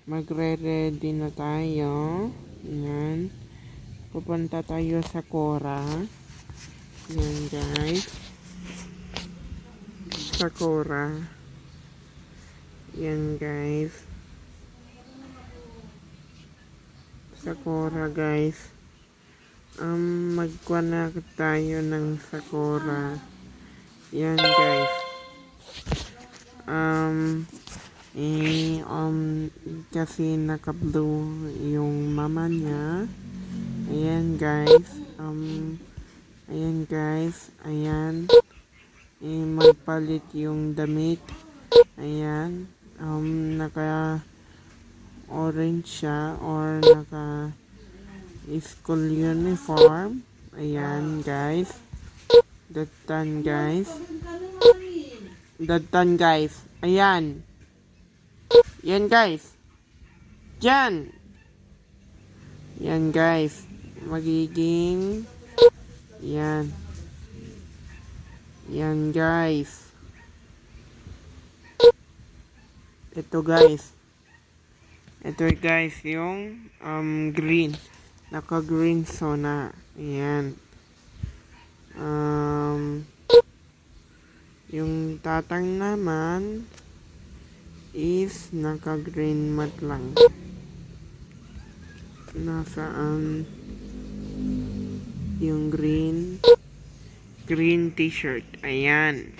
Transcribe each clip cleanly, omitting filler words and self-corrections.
Magre-ready na tayo. Yan. Pupunta tayo sa Cora. Yan guys. Sa Cora. Yan guys. Sa Cora guys. Mag-connect tayo ng Sakura. Yan guys. Kasi naka-blue yung mama niya. Ayan guys. Ayan guys. Ayan. Magpalit yung damit. Ayan. Naka-orange siya or naka-school uniform. Ayan guys. Datan guys. Datan guys. Ayan. Yan guys. Yan. Yan guys. Magiging. Yan. Yan guys. Ito guys. Ito guys yung green. Naka-green sona. Ayan. Yung tatang naman is naka-green mat lang. Nasaan yung green t-shirt. Ayan.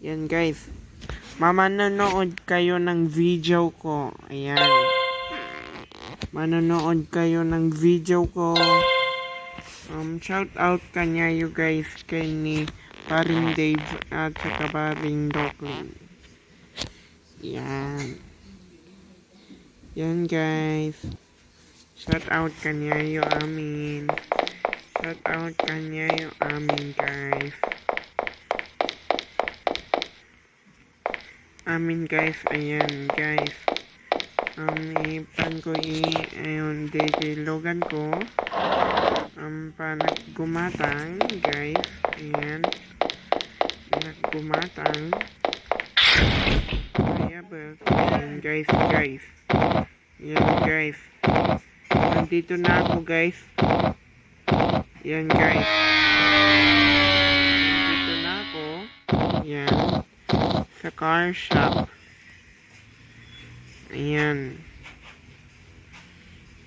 Yan guys. Manonood kayo ng video ko. Ayan. Manonood kayo ng video ko. Shout out kanya you guys kay ni Paring Dave at saka Paring Docklin. Yan. Yan guys. Shout out kanya yung amin. Shout out kanya yung amin guys. Amin guys. Ayan guys. Ipan ko ayun didilogan ko. Pa naggumatang guys. Ayan. Naggumatang. Ayan guys. Yan guys. Nandito na ako guys. Yan guys. Nandito na ako. Yan. Sa car shop. Ayan.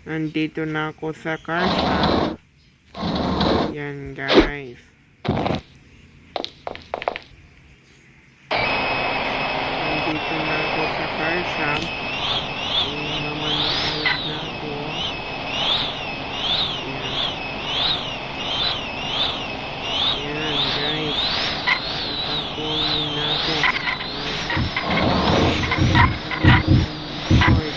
Nandito na ako sa car shop. Yan guys. Nandito na ako sa car shop. Manonood na ako. Yan guys. Nakakunin na ako. Ford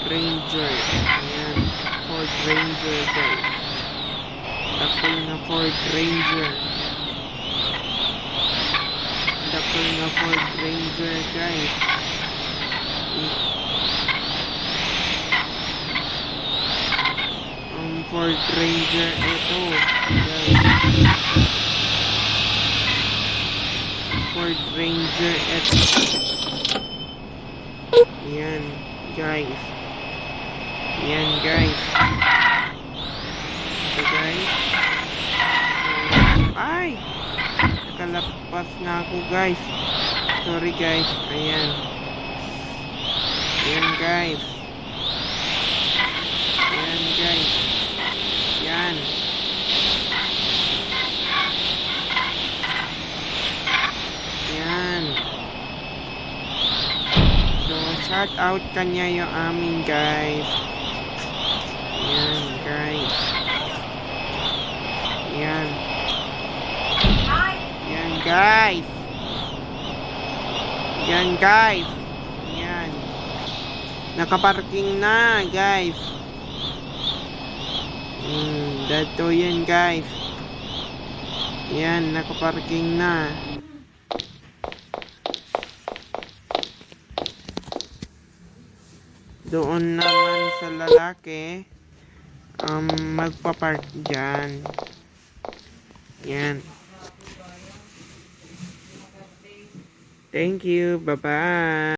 Ranger. Ayan. Ford Ranger guys. Dakol na Ford Ranger. Dakol na Ford Ranger guys. Ford Ranger ito guys. Ford Ranger ito. Yan guys. Yan guys. Ito guys. Ay! Nakalapas na ako guys. Sorry guys. Ayan. Yan guys. Yan guys. Yan. Yan. So, shout out kanya yung amin guys. Yan guys. Yan. Yan guys. Yan guys. Yan. Nakaparking na guys. Dato yan guys. Yan, nakaparking na. Doon naman sa lalaki, magpapark dyan. Yan. Thank you. Bye-bye.